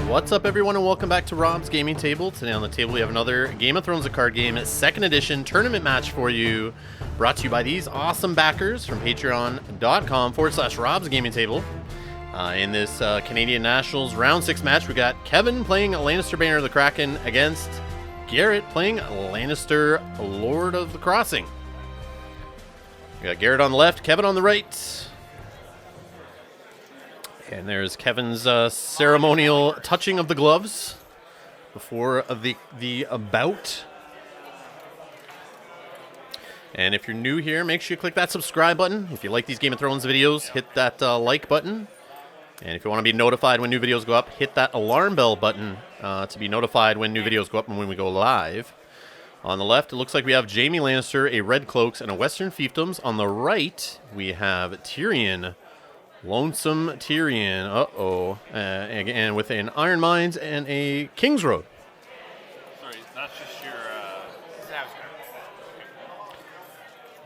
What's up, everyone, and welcome back to Rob's Gaming Table. Today on the table we have another Game of Thrones, a card game, 2nd edition tournament match for you, brought to you by these awesome backers from patreon.com/Rob's Gaming Table. In this Canadian Nationals Round 6 match, we got Kevin playing Lannister Banner of the Kraken against Garret playing Lannister Lord of the Crossing. We got Garret on the left, Kevin on the right. And there's Kevin's ceremonial touching of the gloves before the bout. And if you're new here, make sure you click that subscribe button. If you like these Game of Thrones videos, hit that like button. And if you want to be notified when new videos go up, hit that alarm bell button to be notified when new videos go up and when we go live. On the left, it looks like we have Jaime Lannister, a Red Cloaks, and a Western Fiefdoms. On the right, we have Tyrion. Lonesome Tyrion, and with an Iron Mines and a King's Road. Sorry, that's just your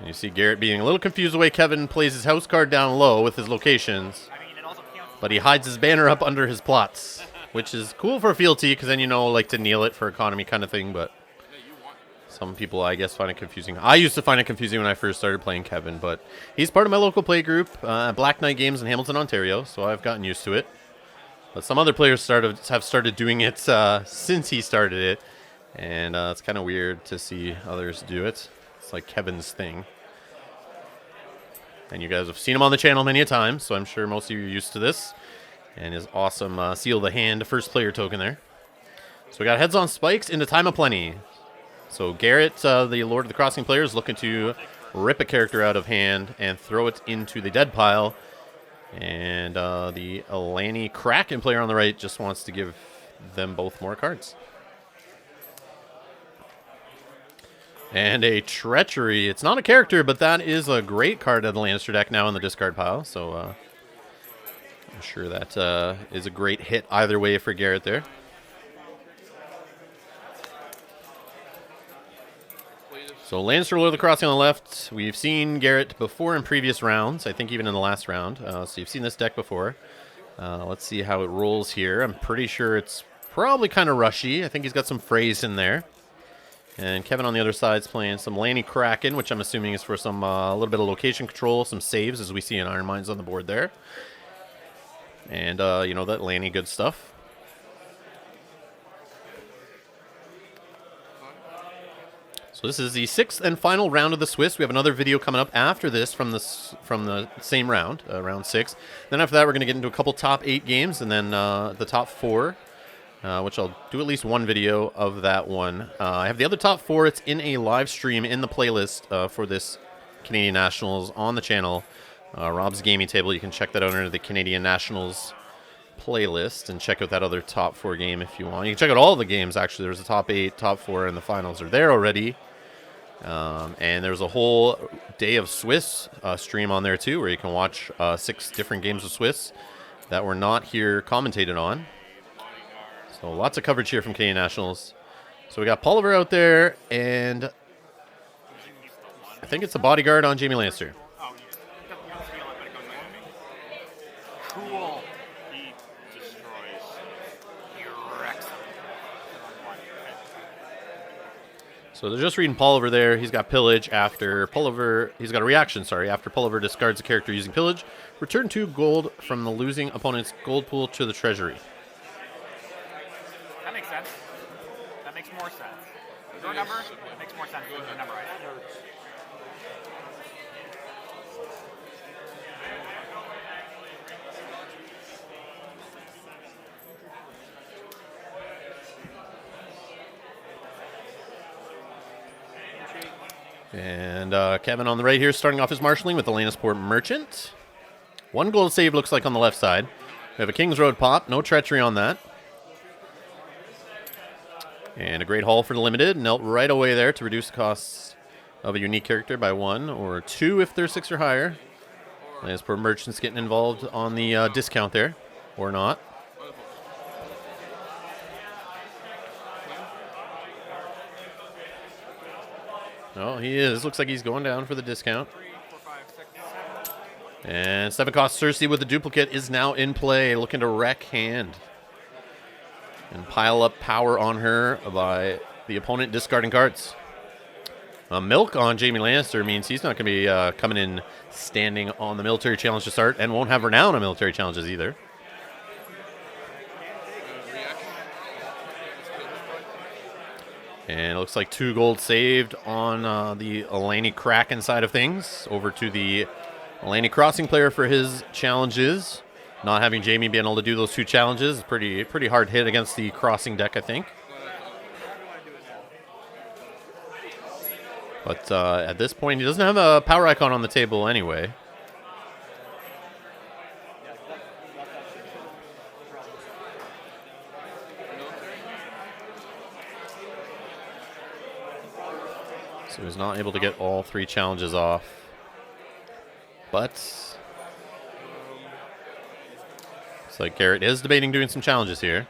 And you see Garret being a little confused the way Kevin plays his house card down low with his locations. But he hides his banner up under his plots, which is cool for a fealty, because then like to kneel it for economy kind of thing, but some people, I guess, find it confusing. I used to find it confusing when I first started playing Kevin, but he's part of my local play group, Black Knight Games in Hamilton, Ontario, so I've gotten used to it. But some other players have started doing it since he started it, and it's kind of weird to see others do it. It's like Kevin's thing. And you guys have seen him on the channel many a time, so I'm sure most of you are used to this. And his awesome Seal the Hand first player token there. So we got heads on spikes into Time of Plenty. So Garret, the Lord of the Crossing player, is looking to rip a character out of hand and throw it into the dead pile. And the Lannister Kraken player on the right just wants to give them both more cards. And a Treachery. It's not a character, but that is a great card of the Lannister deck now in the discard pile. So I'm sure that is a great hit either way for Garret there. So Lannister Lord of the Crossing on the left. We've seen Garret before in previous rounds. I think even in the last round. So you've seen this deck before. Let's see how it rolls here. I'm pretty sure it's probably kind of rushy. I think he's got some phrase in there. And Kevin on the other side is playing some Lannister Kraken, which I'm assuming is for some a little bit of location control, some saves, as we see in Iron Mines on the board there. And, that Lanny good stuff. So this is the 6th and final round of the Swiss. We have another video coming up after this from the same round, round 6. Then after that, we're going to get into a couple top 8 games, and then the top 4, which I'll do at least one video of that one. I have the other top 4. It's in a live stream in the playlist for this Canadian Nationals on the channel, Rob's Gaming Table. You can check that out under the Canadian Nationals playlist and check out that other top 4 game if you want. You can check out all of the games, actually. There's a top 8, top 4, and the finals are there already. And there's a whole day of Swiss stream on there too, where you can watch 6 different games of Swiss that were not here commentated on. So lots of coverage here from Canadian Nationals. So we got Pulliver out there, and I think it's a bodyguard on Jaime Lannister. cool. He destroys. He wrecks them. So they're just reading Pulliver there. He's got pillage after Pulliver. He's got a reaction, sorry. After Pulliver discards a character using pillage, return 2 gold from the losing opponent's gold pool to the treasury. That makes sense. That makes more sense. Your number makes more sense than the number I have. And Kevin on the right here, starting off his marshalling with the Lannisport Merchant. 1 gold save looks like on the left side. We have a King's Road pop, no treachery on that. And a great haul for the limited, knelt right away there to reduce the costs of a unique character by 1 or 2 if they're 6 or higher. Lannisport Merchant's getting involved on the discount there, or not. Oh, he is. Looks like he's going down for the discount. And 7 cost Cersei with the duplicate is now in play, looking to wreck hand. and pile up power on her by the opponent discarding cards. Milk on Jaime Lannister means he's not going to be coming in standing on the military challenge to start, and won't have renown on military challenges either. And it looks like 2 gold saved on the Lannister Kraken side of things. Over to the Lannister Crossing player for his challenges. Not having Jaime being able to do those 2 challenges is pretty hard hit against the Crossing deck, I think. But at this point, he doesn't have a power icon on the table anyway. So he's not able to get all 3 challenges off. But it's like Garret is debating doing some challenges here.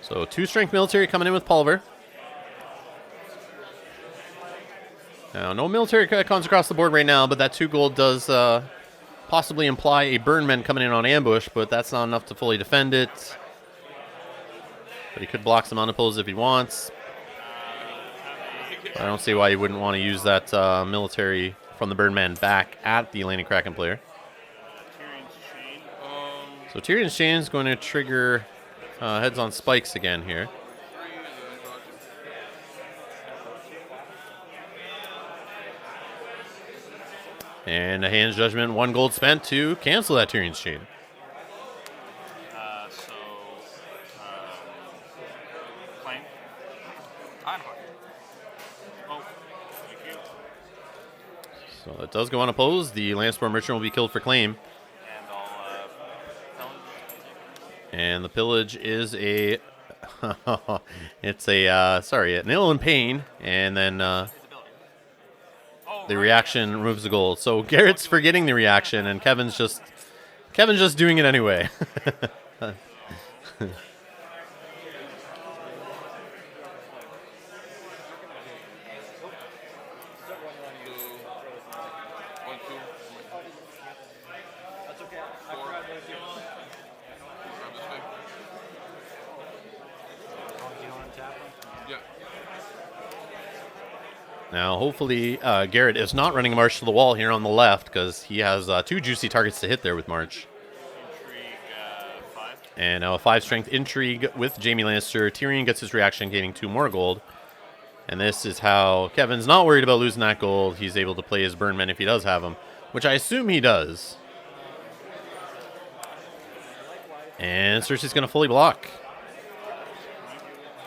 So 2 strength military coming in with Pulver. Now, no military icons across the board right now, but that 2 gold does possibly imply a Burnman coming in on ambush, but that's not enough to fully defend it. But he could block some unopposed if he wants. I don't see why he wouldn't want to use that military from the Burnman back at the Lannister Kraken player. So Tyrion's Chain is going to trigger heads on spikes again here. And a Hand's Judgment, 1 gold spent to cancel that Tyrion's Chain. Claim. Oh, thank you. So that does go unopposed. The Landstorm Merchant will be killed for claim. And I'll And the pillage is a... it's a, sorry, an ill and pain. And then the reaction removes the gold. So Garrett's forgetting the reaction, and Kevin's just doing it anyway. Now, hopefully, Garret is not running a March to the Wall here on the left, because he has 2 juicy targets to hit there with March. Intrigue 5. And now a 5 strength Intrigue with Jaime Lannister. Tyrion gets his reaction, gaining 2 more gold. And this is how Kevin's not worried about losing that gold. He's able to play his Burnmen if he does have them, which I assume he does. And Cersei's going to fully block.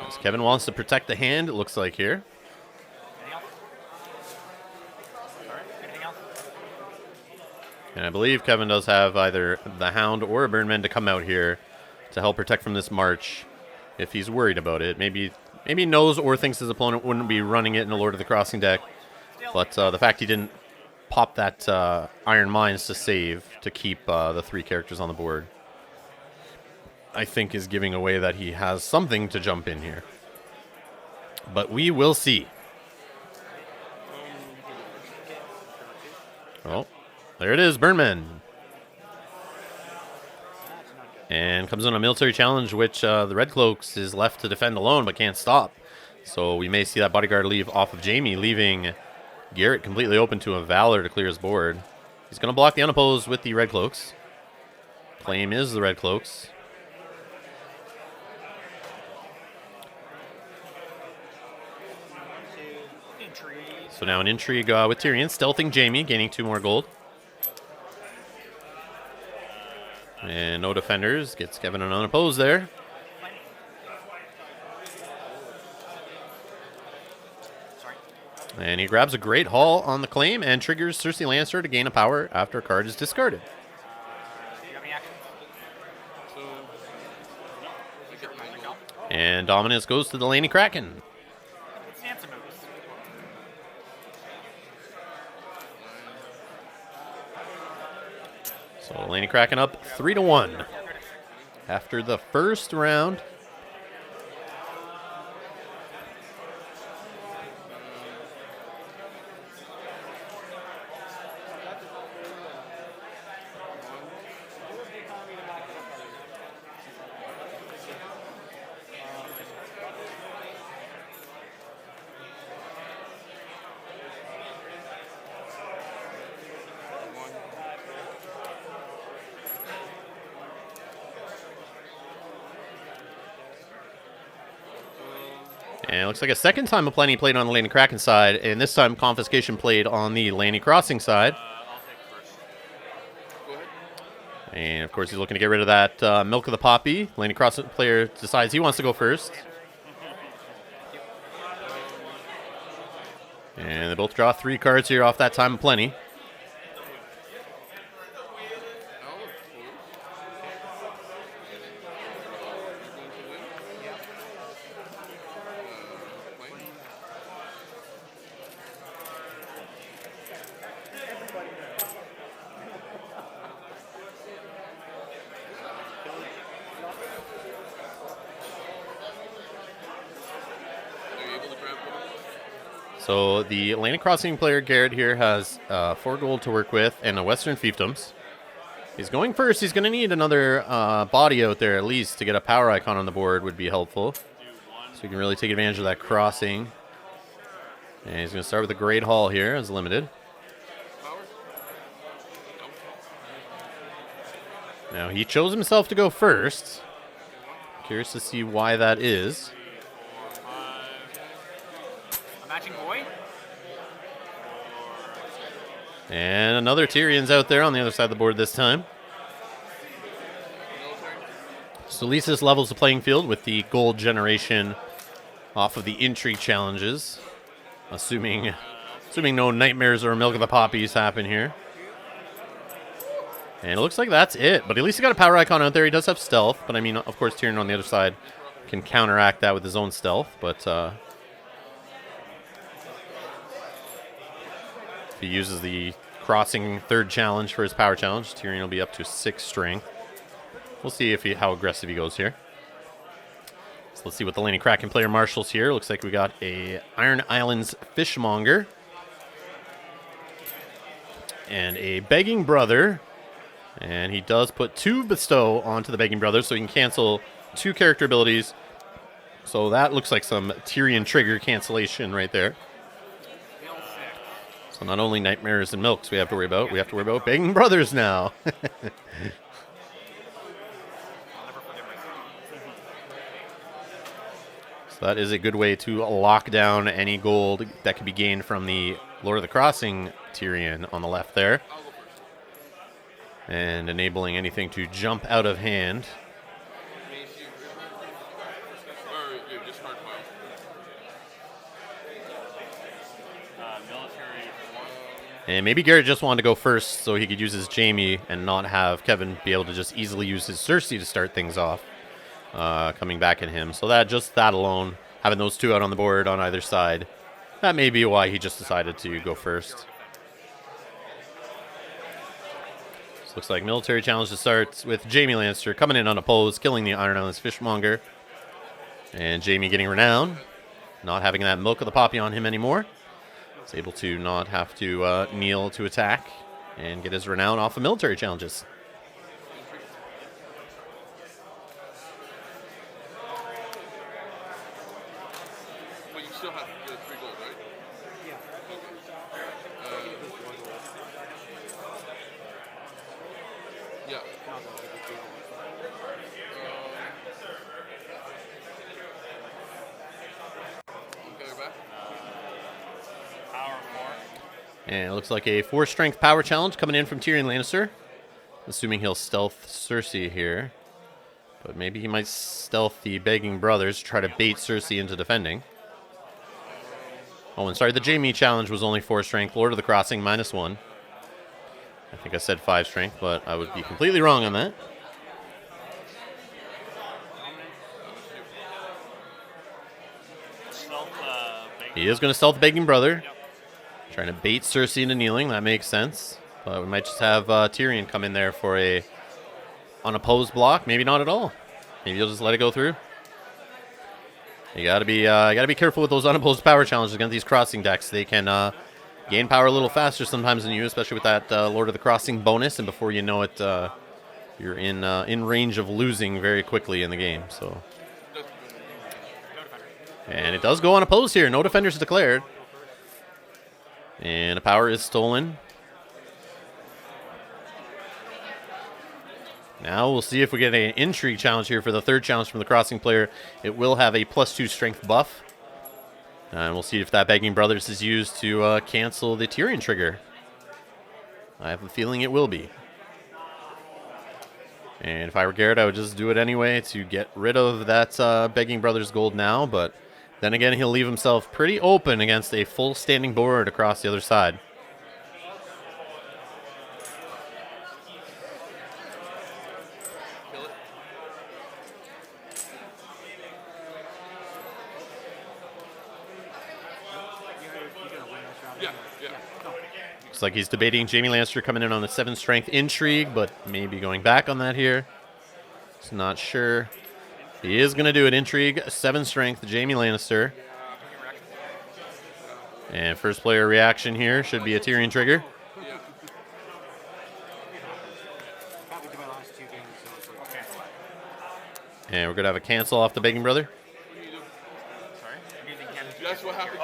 As Kevin wants to protect the hand, it looks like here. And I believe Kevin does have either the Hound or a Burnman to come out here to help protect from this March if he's worried about it. Maybe knows or thinks his opponent wouldn't be running it in the Lord of the Crossing deck. But the fact he didn't pop that Iron Mines to save to keep the 3 characters on the board, I think is giving away that he has something to jump in here. But we will see. Oh. There it is, Burnman. And comes on a military challenge, which the Red Cloaks is left to defend alone, but can't stop. So we may see that bodyguard leave off of Jaime, leaving Garret completely open to a Valor to clear his board. He's going to block the unopposed with the Red Cloaks. Claim is the Red Cloaks. So now an Intrigue with Tyrion, stealthing Jaime, gaining 2 more gold. And no defenders, gets Kevin an unopposed there. And he grabs a great haul on the claim and triggers Cersei Lannister to gain a power after a card is discarded. And dominance goes to the Lannister Kraken. So Lannister Kraken up 3-1 after the first round. And it looks like a second time a Plenty played on the Lannister Kraken side, and this time Confiscation played on the Lannister Crossing side. I'll take first. Go ahead. And of course, he's looking to get rid of that Milk of the Poppy. Lannister Crossing player decides he wants to go first. And they both draw 3 cards here off that time of Plenty. So the Lannister Crossing player, Garret, here has 4 gold to work with and a Western Fiefdoms. He's going first. He's going to need another body out there at least to get a power icon on the board would be helpful. So you can really take advantage of that crossing. And he's going to start with the Great Hall here as limited. Now he chose himself to go first. Curious to see why that is. Matching boy. And another Tyrion's out there on the other side of the board this time. So at least this levels the playing field with the gold generation off of the intrigue challenges. Assuming no nightmares or Milk of the Poppies happen here. And it looks like that's it. But at least he got a power icon out there. He does have stealth. But I mean, of course, Tyrion on the other side can counteract that with his own stealth. But if he uses the crossing 3rd challenge for his power challenge, Tyrion will be up to 6 strength. We'll see how aggressive he goes here. So let's see what the Lannister Kraken player marshals here. Looks like we got a Iron Islands Fishmonger and a Begging Brother. And he does put 2 Bestow onto the Begging Brother, so he can cancel 2 character abilities. So that looks like some Tyrion trigger cancellation right there. So not only Nightmares and Milks we have to worry about, we have to worry about Begging Brothers now. So that is a good way to lock down any gold that can be gained from the Lord of the Crossing Tyrion on the left there. And enabling anything to jump out of hand. And maybe Garret just wanted to go first so he could use his Jaime and not have Kevin be able to just easily use his Cersei to start things off, coming back at him. So that alone, having those 2 out on the board on either side, that may be why he just decided to go first. So looks like military challenge to start with Jaime Lannister coming in unopposed, killing the Iron Islands Fishmonger. And Jaime getting renown, not having that Milk of the Poppy on him anymore. He's able to not have to kneel to attack and get his renown off of military challenges. But you still have 3 gold, right? Yeah. Yeah. Okay, back. Power 4. And it looks like a 4 strength power challenge coming in from Tyrion Lannister. Assuming he'll stealth Cersei here. But maybe he might stealth the Begging Brothers to try to bait Cersei into defending. Oh, and sorry, the Jaime challenge was only 4 strength. Lord of the Crossing, -1. I think I said 5 strength, but I would be completely wrong on that. He is going to stealth the Begging Brother. Trying to bait Cersei into kneeling. That makes sense. But we might just have Tyrion come in there for a unopposed block. Maybe not at all. Maybe he'll just let it go through. You gotta be careful with those unopposed power challenges against these crossing decks. They can gain power a little faster sometimes than you, especially with that Lord of the Crossing bonus. And before you know it, you're in range of losing very quickly in the game. So, and it does go unopposed here. No defenders declared. And a power is stolen. Now we'll see if we get an intrigue challenge here for the 3rd challenge from the crossing player. It will have a +2 strength buff. And we'll see if that Begging Brothers is used to cancel the Tyrion trigger. I have a feeling it will be. And if I were Garret, I would just do it anyway to get rid of that Begging Brothers gold now. But then again, he'll leave himself pretty open against a full standing board across the other side. Looks like he's debating Jaime Lannister coming in on a 7 strength intrigue, but maybe going back on that here. He's not sure. He is going to do an intrigue, 7 strength, Jaime Lannister. And first player reaction here should be a Tyrion trigger. And we're going to have a cancel off the Begging Brother. That's what happened.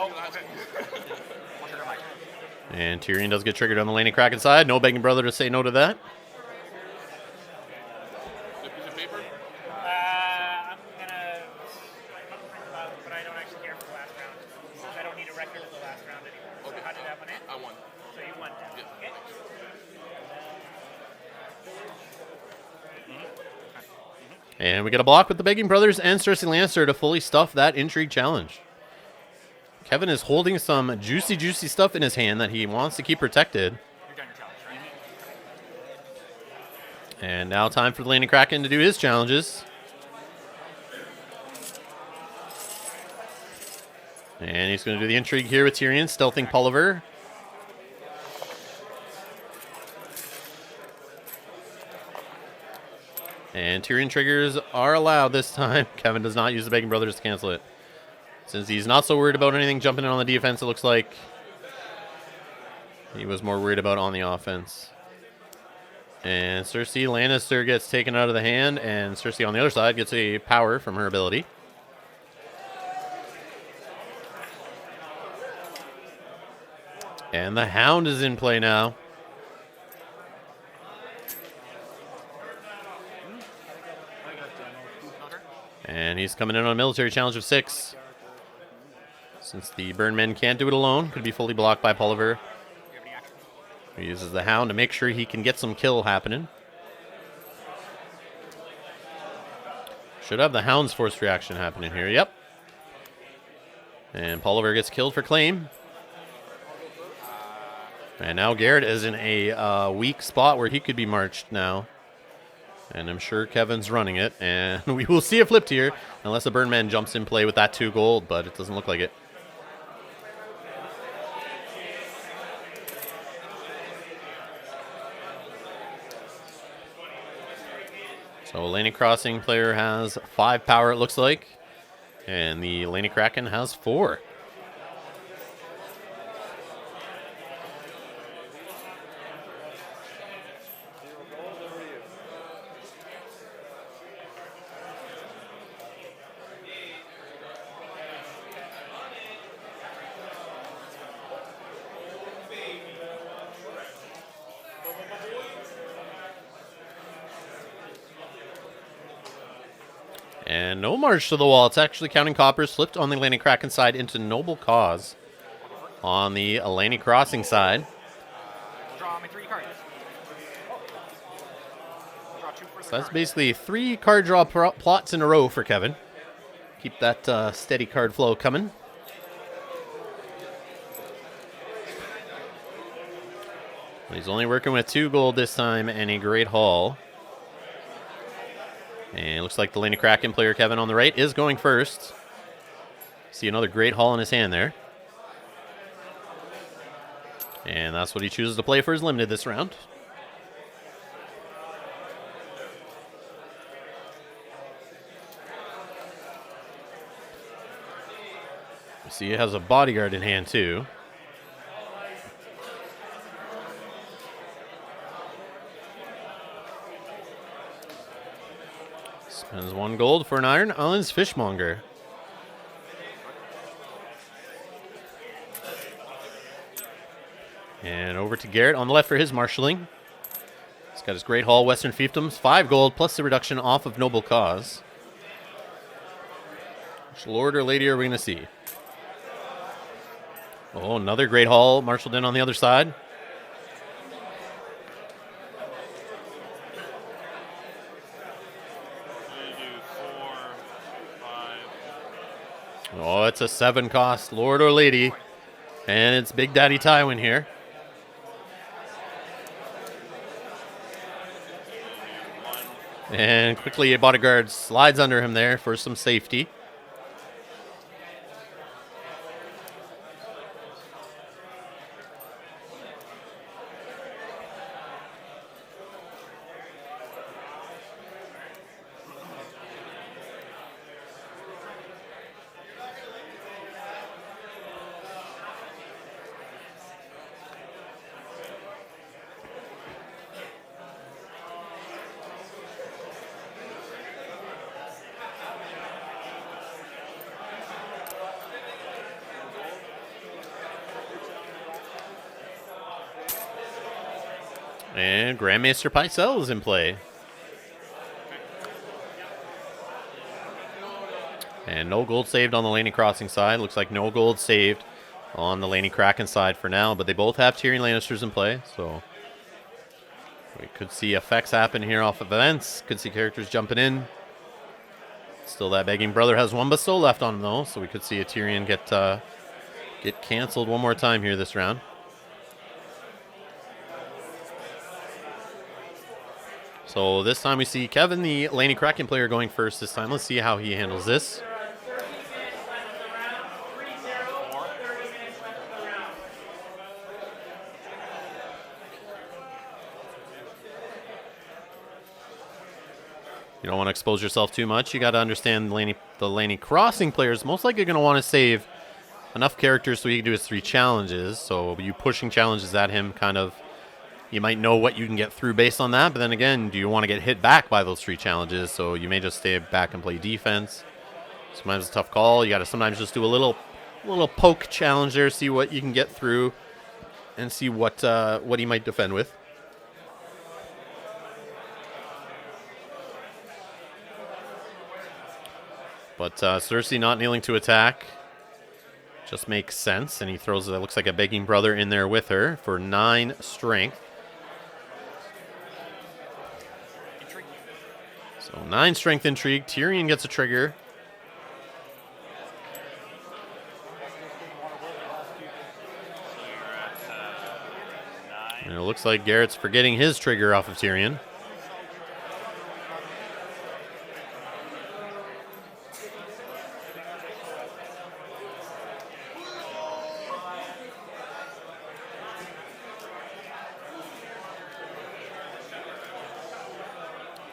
And Tyrion does get triggered on the Lannister Kraken side. No Begging Brother to say no to that. Piece of paper? I'm gonna, but I don't actually care for the last round. I don't need a record of the last round anymore. Okay. So how did that one end? I won. So you won now. Yeah. Okay. And we get a block with the Begging Brothers and Cersei Lannister to fully stuff that intrigue challenge. Kevin is holding some juicy stuff in his hand that he wants to keep protected. You're done your challenge, right? And now time for the Lannister Kraken to do his challenges. And he's going to do the intrigue here with Tyrion, stealthing Pulliver. And Tyrion triggers are allowed this time. Kevin does not use the Begging Brothers to cancel it. Since he's not so worried about anything jumping in on the defense, it looks like he was more worried about on the offense. And Cersei Lannister gets taken out of the hand, and Cersei on the other side gets a power from her ability. And the Hound is in play now. And he's coming in on a military challenge of 6. Since the Burn Men can't do it alone, could be fully blocked by Pulliver. He uses the Hound to make sure he can get some kill happening. Should have the Hound's forced reaction happening here. Yep. And Pulliver gets killed for claim. And now Garret is in a weak spot where he could be marched now. And I'm sure Kevin's running it. And we will see a flipped here, unless the Burn Man jumps in play with that 2 gold, but it doesn't look like it. So Lannister Crossing player has 5 power, it looks like. And the Lannister Kraken has 4. And no march to the wall. It's actually counting coppers. Flipped on the Lannister Kraken side into Noble Cause. On the Lannister Crossing side. Draw my 3 cards. Draw 2 further So that's cards. basically 3 card draw plots in a row for Kevin. Keep that steady card flow coming. He's only working with 2 gold this time and a Great Hall. And it looks like the Lannister Kraken player, Kevin, on the right, is going first. See another Great Hall in his hand there. And that's what he chooses to play for his limited this round. See, he has a bodyguard in hand, too. Spends 1 gold for an Iron Islands Fishmonger. And over to Garret on the left for his marshalling. He's got his Great Hall Western Fiefdoms, 5 gold plus the reduction off of Noble Cause. Which lord or lady are we going to see? Oh, another great haul marshaled in on the other side. Oh, it's a 7 cost, Lord or Lady. And it's Big Daddy Tywin here. And quickly a bodyguard slides under him there for some safety. And Grandmaster Pycelle is in play. And no gold saved on the Laney Crossing side. Looks like no gold saved on the Laney Kraken side for now. But they both have Tyrion Lannisters in play. So we could see effects happen here off of events. Could see characters jumping in. Still that begging brother has one bestow left on him though. So we could see a Tyrion get canceled one more time here this round. So this time we see Kevin, the Laney Kraken player, going first this time. Let's see how he handles this. You don't want to expose yourself too much. You got to understand the Laney Crossing players most likely going to want to save enough characters so he can do his 3 challenges. So you pushing challenges at him kind of, you might know what you can get through based on that. But then again, do you want to get hit back by those 3 challenges? So you may just stay back and play defense. Sometimes it's a tough call. You got to sometimes just do a little poke challenge there, see what you can get through, and see what he might defend with. But Cersei not kneeling to attack just makes sense, and he throws it. Looks like a begging brother in there with her for 9 strength. So 9 strength intrigue. Tyrion gets a trigger. And it looks like Garrett's forgetting his trigger off of Tyrion.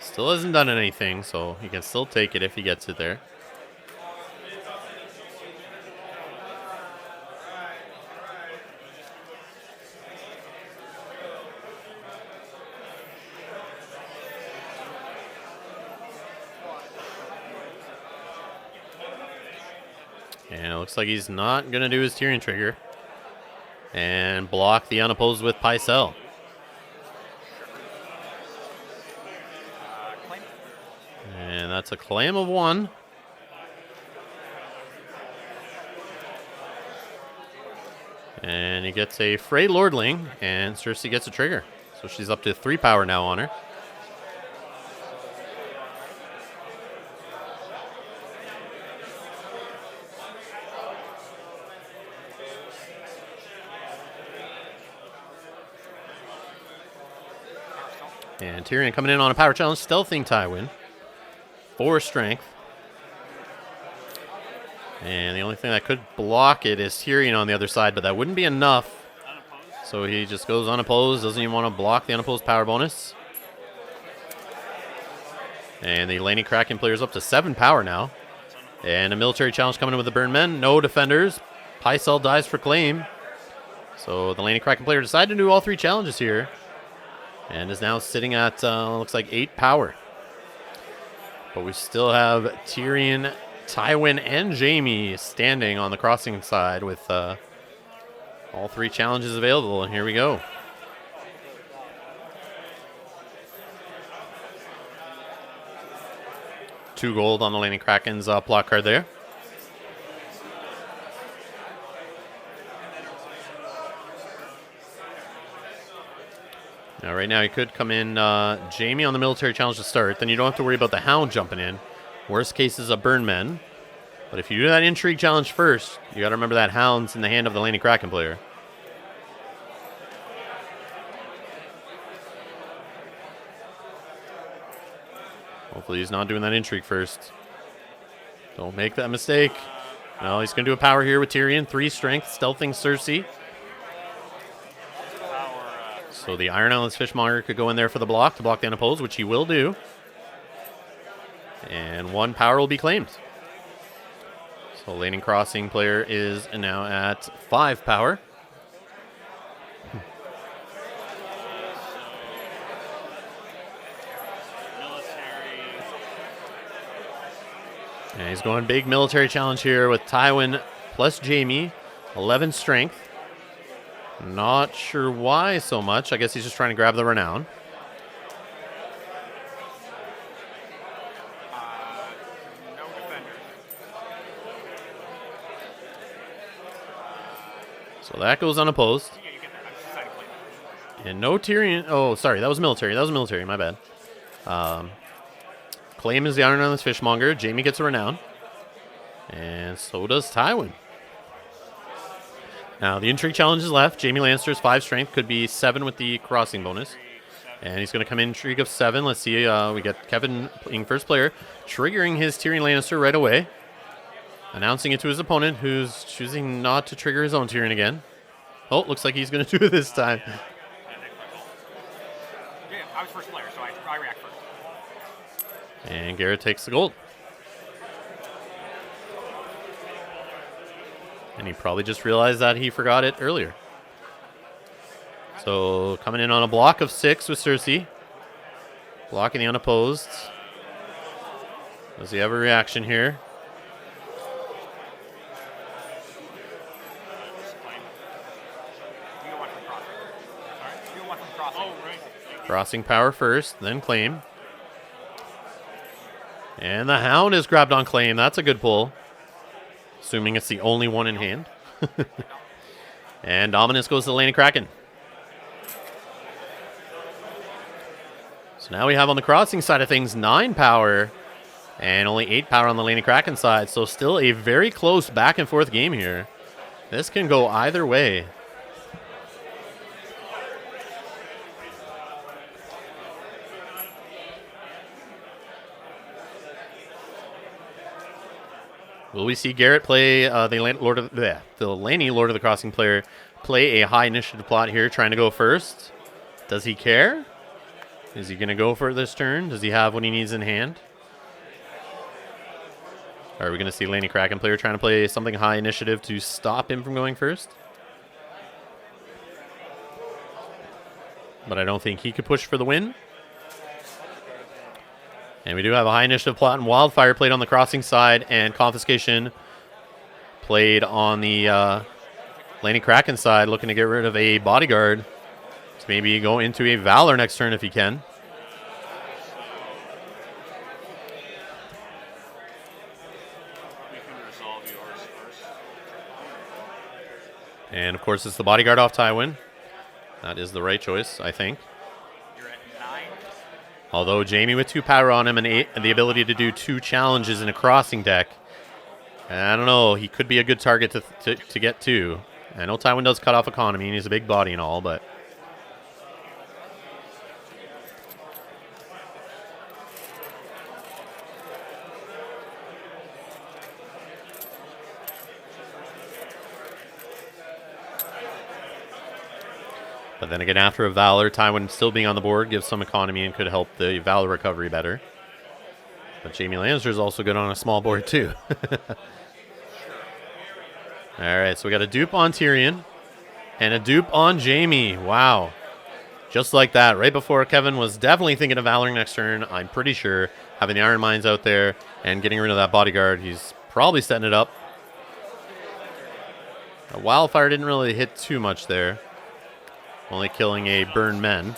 Still hasn't done anything, so he can still take it if he gets it there. And it looks like he's not going to do his Tyrion trigger. And block the unopposed with Pycelle. And that's a claim of 1. And he gets a Frey Lordling, and Cersei gets a trigger. So she's up to 3 power now on her. And Tyrion coming in on a power challenge, stealthing Tywin. 4 strength. And the only thing that could block it is Tyrion on the other side, but that wouldn't be enough. So he just goes unopposed, doesn't even want to block the unopposed power bonus. And the Laney Kraken player's up to 7 power now. And a military challenge coming in with the Burn Men. No defenders. Pycelle dies for claim. So the Laney Kraken player decided to do all 3 challenges here. And is now sitting at, looks like 8 power. But we still have Tyrion, Tywin, and Jaime standing on the crossing side with all 3 challenges available. And here we go. Two gold on the Laney Kraken's block card there. Now, right now, you could come in Jamie on the military challenge to start. Then you don't have to worry about the Hound jumping in. Worst case is a Burn Men. But if you do that intrigue challenge first, you got to remember that Hound's in the hand of the Lannister Kraken player. Hopefully he's not doing that intrigue first. Don't make that mistake. No, he's going to do a power here with Tyrion. 3 strength, stealthing Cersei. So the Iron Islands Fishmonger could go in there for the block to block the unopposed, which he will do. And 1 power will be claimed. So Lannister Crossing player is now at 5 power. And he's going big military challenge here with Tywin plus Jamie. 11 strength. Not sure why so much. I guess he's just trying to grab the renown. No defenders. So that goes unopposed. Yeah, you get that. I'm just deciding to play that. And no Tyrion. Oh, sorry. That was military. That was military. My bad. Claim is the Iron Islands Fishmonger. Jamie gets a renown. And so does Tywin. Now, the intrigue challenge is left. Jamie Lannister's 5 strength. Could be 7 with the crossing bonus. And he's going to come in intrigue of 7. Let's see. We got Kevin being first player. Triggering his Tyrion Lannister right away. Announcing it to his opponent, who's choosing not to trigger his own Tyrion again. Oh, looks like he's going to do it this time. Yeah, I was first player, so I react first. And Garret takes the gold. And he probably just realized that he forgot it earlier. So coming in on a block of 6 with Cersei. Blocking the unopposed. Does he have a reaction here? You don't want from crossing. Sorry? You don't want from crossing. Oh, right. Crossing power first, then claim. And the Hound is grabbed on claim. That's a good pull. Assuming it's the only one in hand. And Dominus goes to the Lannister Kraken. So now we have on the crossing side of things 9 power. And only 8 power on the Lannister Kraken side. So still a very close back and forth game here. This can go either way. Will we see Garret play the Lanny Lord of the Crossing player play a high initiative plot here, trying to go first? Does he care? Is he going to go for this turn? Does he have what he needs in hand? Or are we going to see Lannister Kraken player trying to play something high initiative to stop him from going first? But I don't think he could push for the win. And we do have a high initiative plot and Wildfire played on the crossing side, and Confiscation played on the Lannister Kraken side, looking to get rid of a bodyguard to maybe go into a Valor next turn if he can. We can resolve yours first. And of course, it's the bodyguard off Tywin. That is the right choice, I think. You're at 9. Although Jamie with 2 power on him and the ability to do 2 challenges in a crossing deck, I don't know. He could be a good target to get to. I know Tywin does cut off economy, and he's a big body and all, but... But then again, after a Valor, Tywin still being on the board gives some economy and could help the Valor recovery better. But Jamie Lannister is also good on a small board, too. All right, so we got a dupe on Tyrion and a dupe on Jamie. Wow. Just like that, right before Kevin was definitely thinking of Valor next turn, I'm pretty sure, having the Iron Mines out there and getting rid of that bodyguard, he's probably setting it up. A Wildfire didn't really hit too much there. Only killing a Burn Men.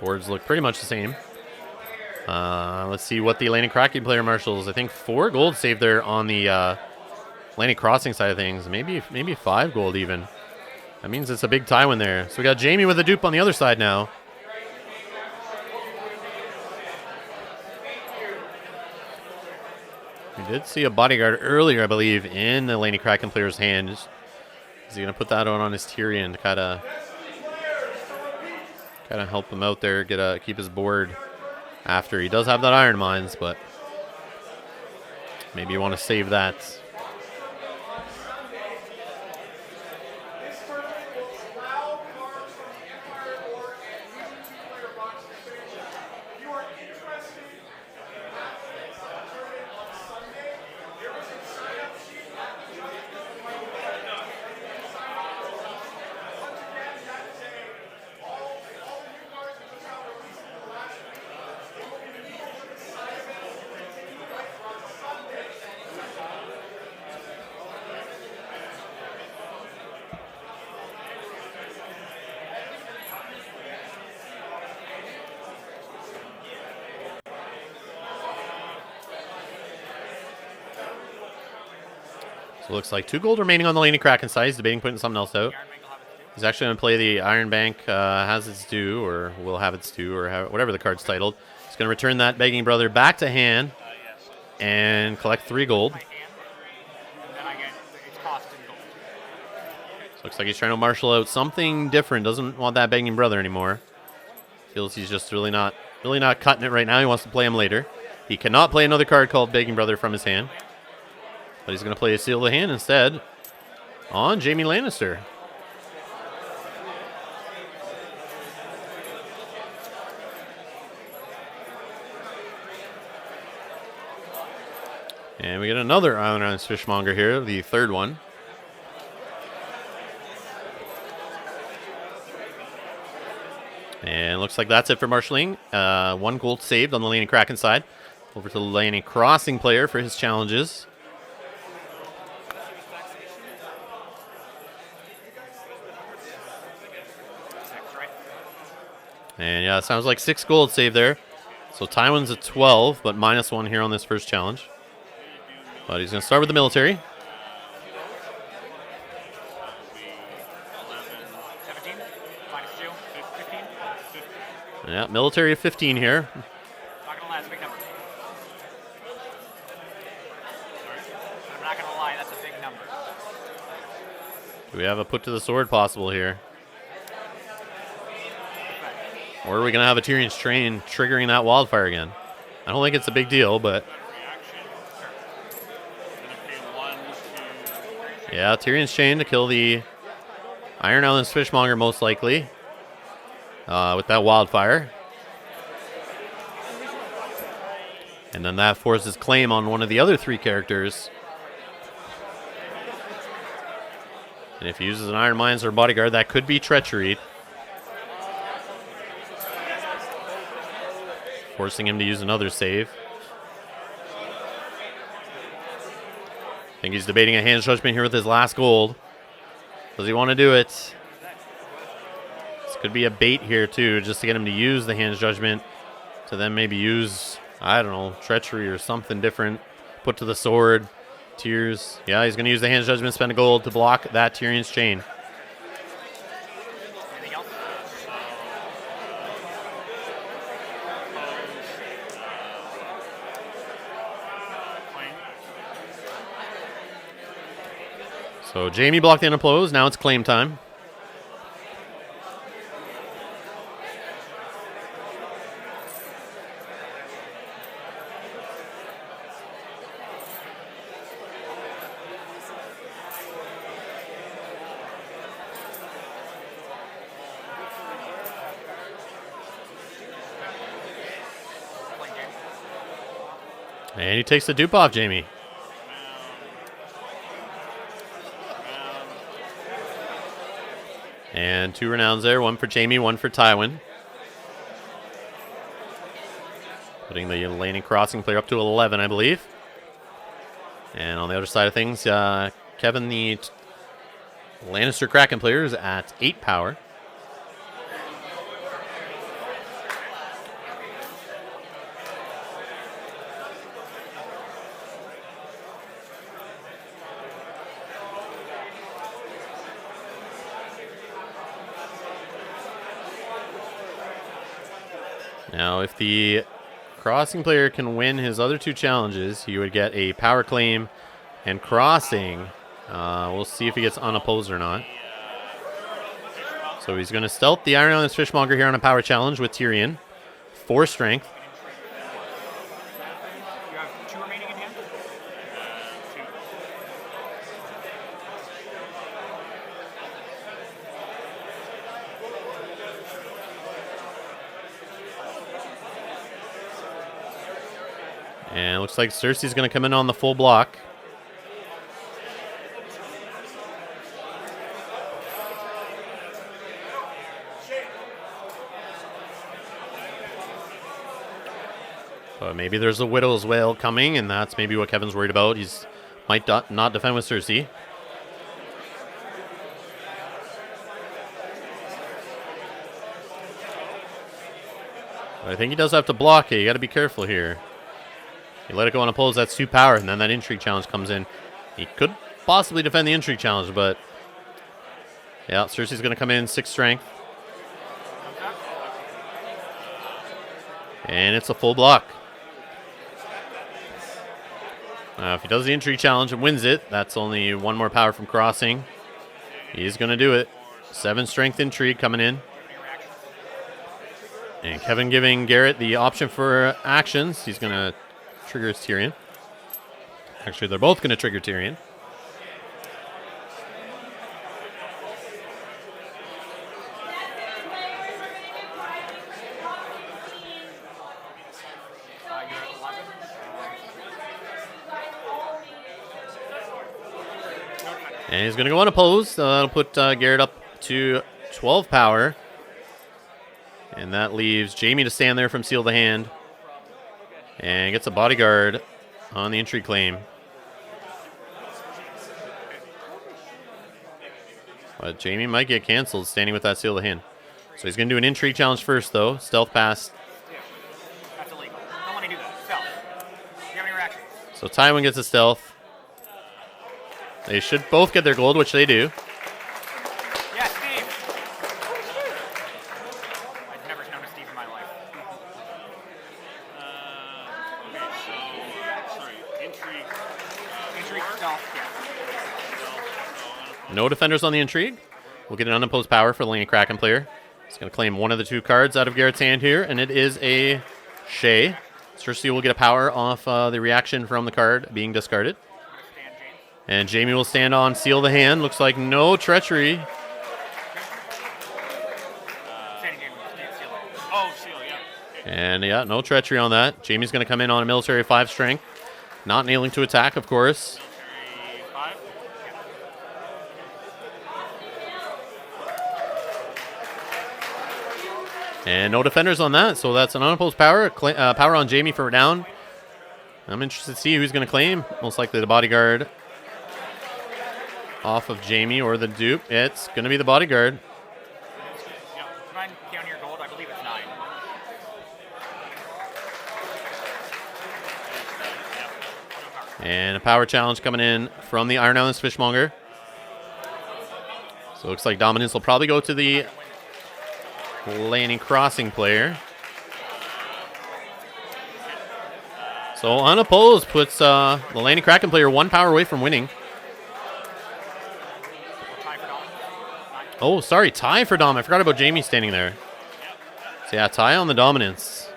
Boards look pretty much the same. Let's see what the Lannister Kraken player marshals. I think 4 gold saved there on the Lannister Crossing side of things. Maybe 5 gold even. That means it's a big Tywin there. So we got Jamie with a dupe on the other side now. We did see a bodyguard earlier, I believe, in the Laney Kraken player's hand. Is he going to put that on his Tyrion to kind of help him out there, keep his board after? He does have that Iron Mines, but maybe you want to save that. So it looks like 2 gold remaining on the Laney Kraken side. He's debating putting something else out. He's actually going to play the Iron Bank has its due, or will have its due, or whatever the card's titled. He's going to return that Begging Brother back to hand and collect 3 gold. So looks like he's trying to marshal out something different. Doesn't want that Begging Brother anymore. Feels he's just really not cutting it right now. He wants to play him later. He cannot play another card called Begging Brother from his hand. But he's going to play a Seal of the Hand instead on Jaime Lannister. And we get another Island Islands Fishmonger here, the third one. And looks like that's it for marshalling. 1 gold saved on the Laney Kraken side. Over to the Laney Crossing player for his challenges. And yeah, it sounds like 6 gold saved there. So Tywin's at 12, but -1 here on this first challenge. But he's going to start with the military. 17, -2, 15. Yeah, military of 15 here. Not gonna lie, that's a big number. I'm not gonna lie, that's a big number. Do we have a put to the sword possible here? Or are we going to have a Tyrion's Train triggering that wildfire again? I don't think it's a big deal, but... Yeah, Tyrion's Chain to kill the Iron Islands Fishmonger most likely. With that wildfire. And then that forces claim on one of the other 3 characters. And if he uses an Iron Mines or Bodyguard, that could be treachery. Forcing him to use another save. I think he's debating a Hand's Judgment here with his last gold. Does he want to do it? This could be a bait here too, just to get him to use the Hand's Judgment. To then maybe use, I don't know, treachery or something different. Put to the sword. Tears. Yeah, he's going to use the Hand's Judgment, spend a gold to block that Tyrion's Chain. Anything else? So Jaime blocked the unopposed. Now it's claim time. And he takes the dupe off Jaime. And 2 renowns there, 1 for Jaime, 1 for Tywin. Putting the Laney Crossing player up to 11, I believe. And on the other side of things, Kevin, the Lannister Kraken player, is at 8 power. Now, if the crossing player can win his other two challenges, he would get a power claim and crossing. We'll see if he gets unopposed or not. So he's going to stealth the Iron Islands Fishmonger here on a power challenge with Tyrion. 4 strength. You have 2 remaining in hand? 2. And it looks like Cersei's going to come in on the full block. But maybe there's a Widow's Wail coming, and that's maybe what Kevin's worried about. He's might not defend with Cersei. But I think he does have to block it. You got to be careful here. You let it go unopposed, that's 2 power, and then that intrigue challenge comes in. He could possibly defend the intrigue challenge, but yeah, Cersei's going to come in 6 strength. And it's a full block. If he does the intrigue challenge and wins it, that's only 1 more power from crossing. He's going to do it. 7 strength intrigue coming in. And Kevin giving Garret the option for actions. He's going to trigger his Tyrion. Actually, they're both going to trigger Tyrion. And he's going to go unopposed. That'll put Garret up to 12 power. And that leaves Jaime to stand there from Seal the Hand. And gets a bodyguard on the intrigue claim. But Jaime might get canceled standing with that Seal the Hand. So he's going to do an intrigue challenge first, though. Stealth pass. That's illegal. Don't want to do that. Stealth. Do you have any reactions? So Tywin gets a stealth. They should both get their gold, which they do. Yes, Steve. I've never known a Steve in my life. Okay, so, sorry, intrigue. Intrigue, stealth, yeah. No defenders on the intrigue. We'll get an unopposed power for the Lannister Kraken player. He's going to claim one of the 2 cards out of Garrett's hand here, and it is a Shay. Cersei will get a power off the reaction from the card being discarded. And Jaime will stand on Seal the Hand. Looks like no treachery. Oh, seal, yeah. And yeah, no treachery on that. Jaime's going to come in on a military 5 strength. Not nailing to attack, of course. Military 5. And no defenders on that, so that's an unopposed power. Power on Jaime for down. I'm interested to see who's going to claim. Most likely the bodyguard off of Jaime or the dupe. It's going to be the bodyguard. Yeah, mind counting your gold, I believe it's 9. And a power challenge coming in from the Iron Islands Fishmonger. So it looks like dominance will probably go to the Lannister Crossing player. So unopposed puts the Lannister Kraken player 1 power away from winning. Oh, sorry, tie for Dom. I forgot about Jaime standing there. So yeah, tie on the dominance.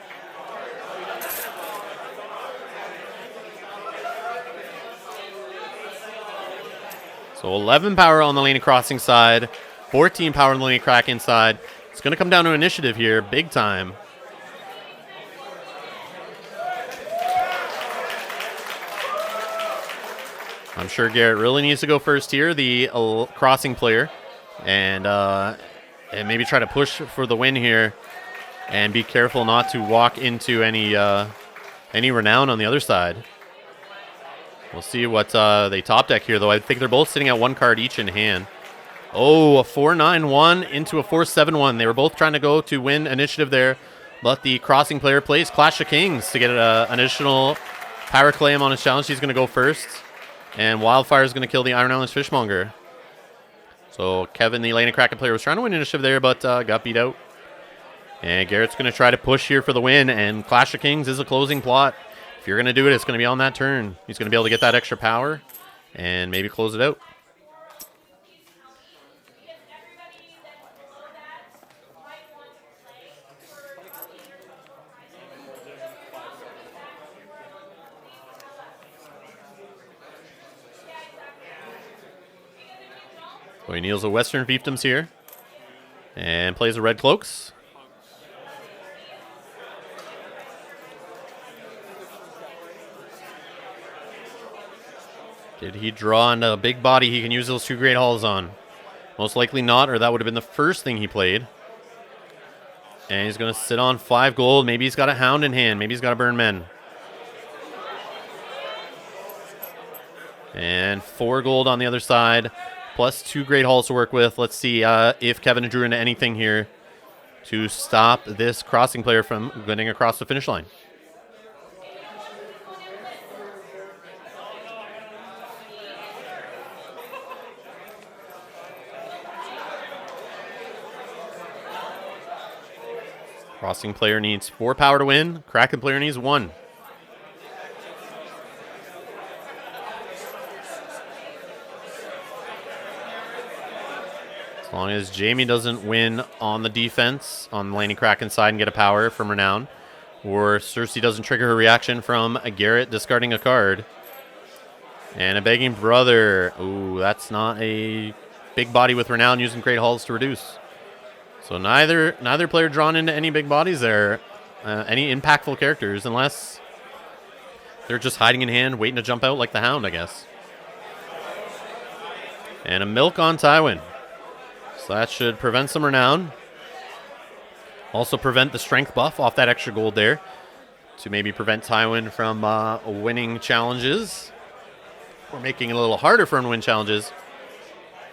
So 11 power on the Lannister Crossing side, 14 power on the Lannister Kraken side. It's going to come down to initiative here, big time. I'm sure Garret really needs to go first here, the Crossing player. And maybe try to push for the win here, and be careful not to walk into any renown on the other side. We'll see what they top deck here, though. I think they're both sitting at 1 card each in hand. Oh, a 4-9-1 into a 4-7-1. They were both trying to go to win initiative there, but the Crossing player plays Clash of Kings to get an additional power claim on his challenge. He's going to go first, and Wildfire is going to kill the Iron Islands Fishmonger. So Kevin, the Lannister Kraken player, was trying to win initiative there, but got beat out. And Garrett's going to try to push here for the win, and Clash of Kings is a closing plot. If you're going to do it, it's going to be on that turn. He's going to be able to get that extra power and maybe close it out. So he kneels the Western Fiefdoms here and plays the Red Cloaks. Did he draw on a big body he can use those 2 Great Halls on? Most likely not, or that would have been the first thing he played. And he's going to sit on 5 gold. Maybe he's got a Hound in hand. Maybe he's got a Burn Men. And 4 gold on the other side, plus 2 Great Halls to work with. Let's see if Kevin drew into anything here to stop this Crossing player from getting across the finish line. Crossing player needs 4 power to win. Kraken player needs 1. As long as Jamie doesn't win on the defense on the Lanny Kraken side and get a power from Renown, or Cersei doesn't trigger her reaction from a Garret discarding a card. And a Begging Brother. Ooh, that's not a big body with Renown using Great Halls to reduce. So neither player drawn into any big bodies there, any impactful characters, unless they're just hiding in hand, waiting to jump out like the Hound, I guess. And a Milk on Tywin. So that should prevent some Renown. Also prevent the strength buff off that extra gold there, to maybe prevent Tywin from winning challenges, or making it a little harder for him to win challenges.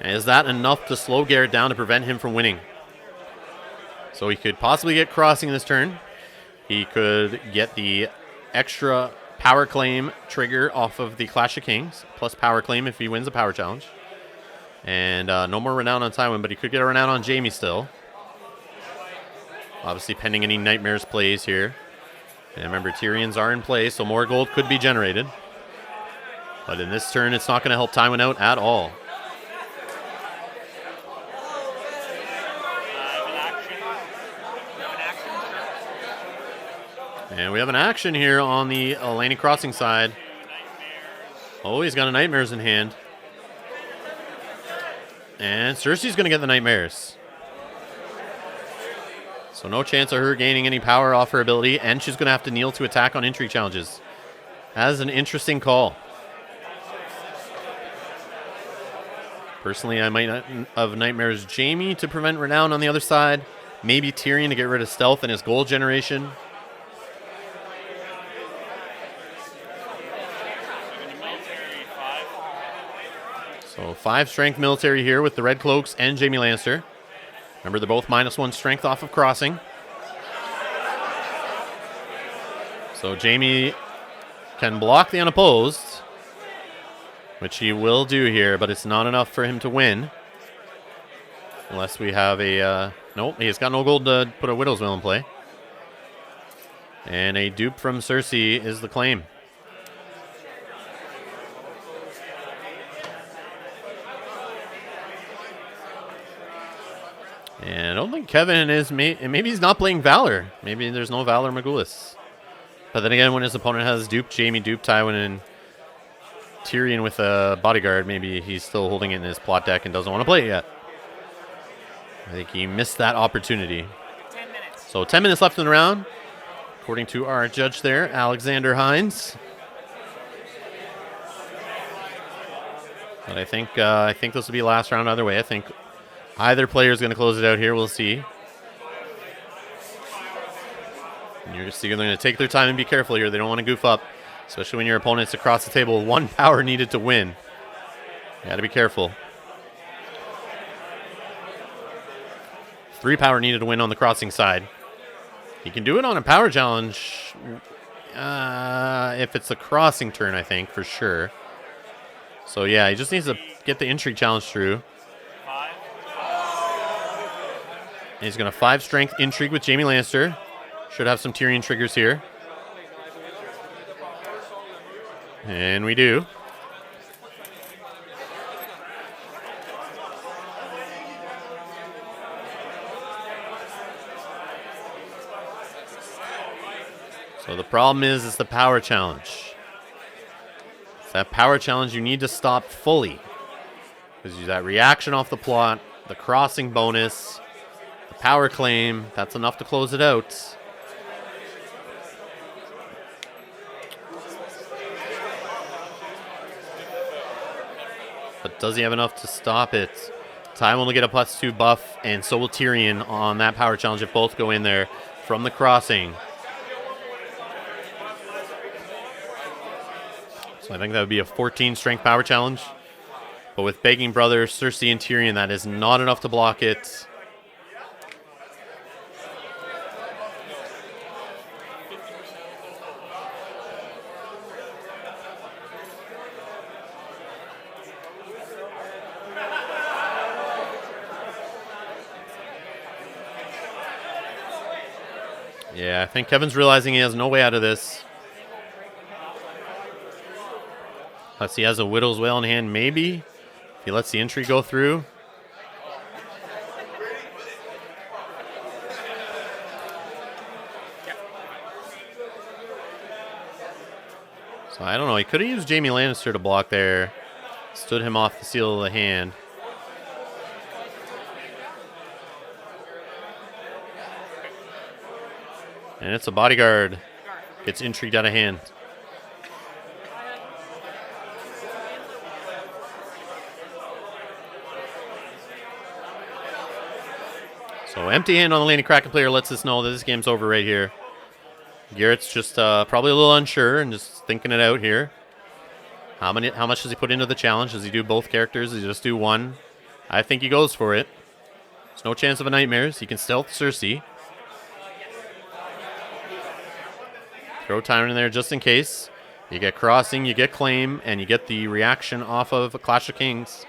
And is that enough to slow Garret down to prevent him from winning? So he could possibly get Crossing this turn. He could get the extra power claim trigger off of the Clash of Kings, plus power claim if he wins a power challenge. And no more Renown on Tywin, but he could get a Renown on Jamie still. Obviously pending any Nightmares plays here. And remember, Tyrion's are in play, so more gold could be generated. But in this turn, it's not going to help Tywin out at all. And we have an action here on the Lanny Crossing side. Oh, he's got a Nightmares in hand. And Cersei's going to get the Nightmares. So no chance of her gaining any power off her ability, and she's going to have to kneel to attack on intrigue challenges. That's an interesting call. Personally, I might not have Nightmares Jamie to prevent Renown on the other side. Maybe Tyrion to get rid of stealth and his gold generation. So 5 strength military here with the Red Cloaks and Jaime Lannister. Remember, they're both -1 strength off of Crossing. So Jaime can block the unopposed, which he will do here, but it's not enough for him to win. Unless we have a... nope, he's got no gold to put a Widow's Will in play. And a dupe from Cersei is the claim. And I don't think Kevin is... maybe he's not playing Valor. Maybe there's no Valor Magulis. But then again, when his opponent has duped Jamie, duped Tywin, and Tyrion with a bodyguard, maybe he's still holding it in his plot deck and doesn't want to play it yet. I think he missed that opportunity. 10 minutes. So 10 minutes left in the round, according to our judge there, Alexander Hines. But I think this will be last round either way. I think either player is going to close it out here. We'll see. And you're going to take their time and be careful here. They don't want to goof up, especially when your opponent's across the table with 1 power needed to win. You got to be careful. 3 power needed to win on the Crossing side. He can do it on a power challenge if it's a Crossing turn, I think, for sure. So yeah, he just needs to get the intrigue challenge through. And he's going to 5 strength intrigue with Jaime Lannister. Should have some Tyrion triggers here. And we do. So the problem is it's the power challenge. It's that power challenge you need to stop fully. Because that reaction off the plot, the crossing bonus, the power claim, that's enough to close it out. But does he have enough to stop it? Ty will get a +2 buff, and so will Tyrion on that power challenge if both go in there from the crossing. So I think that would be a 14 strength power challenge. But with Begging Brothers, Cersei, and Tyrion, that is not enough to block it. Yeah, I think Kevin's realizing he has no way out of this. Unless he has a Widow's Wail in hand, maybe. If he lets the entry go through. So I don't know. He could have used Jaime Lannister to block there. Stood him off the seal of the hand. And it's a bodyguard. Gets intrigued out of hand. So empty hand on the Lannister Kraken player lets us know that this game's over right here. Garrett's just probably a little unsure and just thinking it out here. How much does he put into the challenge? Does he do both characters? Does he just do one? I think he goes for it. There's no chance of a Nightmares. He can stealth Cersei. Throw Tyrant in there just in case. You get crossing, you get claim, and you get the reaction off of a Clash of Kings.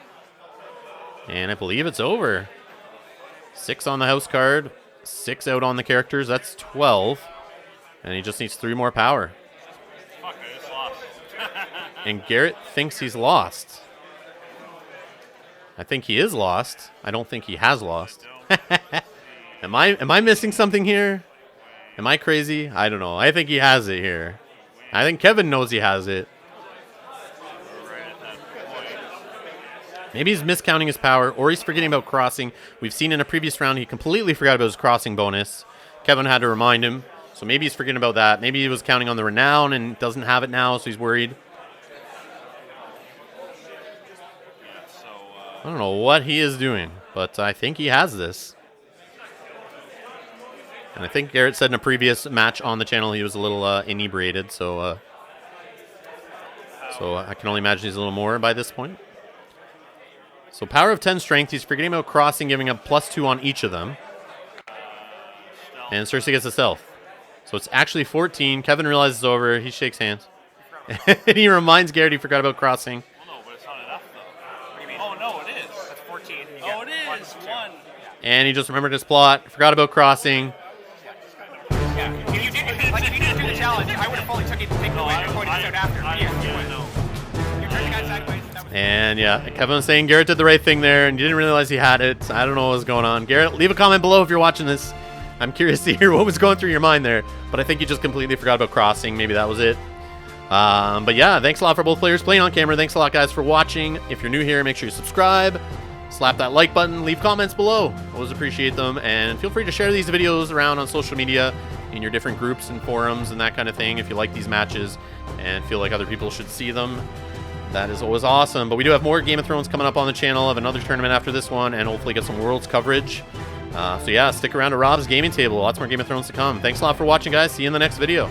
And I believe it's over. 6 on the house card, 6 out on the characters. That's 12. And he just needs 3 more power. Fuck, I just lost. And Garret thinks he's lost. I think he is lost. I don't think he has lost. Am I missing something here? Am I crazy? I don't know. I think he has it here. I think Kevin knows he has it. Maybe he's miscounting his power, or he's forgetting about crossing. We've seen in a previous round he completely forgot about his crossing bonus. Kevin had to remind him. So maybe he's forgetting about that. Maybe he was counting on the renown and doesn't have it now, so he's worried. I don't know what he is doing, but I think he has this. And I think Garret said in a previous match on the channel he was a little inebriated, so I can only imagine he's a little more by this point. So power of 10 strength, he's forgetting about crossing, giving up +2 on each of them. And Cersei gets a stealth. So it's actually 14. Kevin realizes it's over. He shakes hands. And he reminds Garret he forgot about crossing. Well, no, but it's not enough, though. What do you mean? Oh, no, it is. That's 14. Oh, it is. 1. And he just remembered his plot, forgot about crossing. Yeah. If you didn't do the challenge, I would have fully taken it away and pointed this out after. You turned the guy sideways. And yeah, Kevin was saying Garret did the right thing there and didn't realize he had it. I don't know what was going on. Garret, leave a comment below if you're watching this. I'm curious to hear what was going through your mind there. But I think you just completely forgot about crossing. Maybe that was it. But yeah, thanks a lot for both players playing on camera. Thanks a lot, guys, for watching. If you're new here, make sure you subscribe. Slap that like button. Leave comments below. Always appreciate them. And feel free to share these videos around on social media in your different groups and forums and that kind of thing if you like these matches and feel like other people should see them. That is always awesome. But we do have more Game of Thrones coming up on the channel. I have another tournament after this one and hopefully get some Worlds coverage. So yeah, stick around to Rob's Gaming Table. Lots more Game of Thrones to come. Thanks a lot for watching, guys. See you in the next video.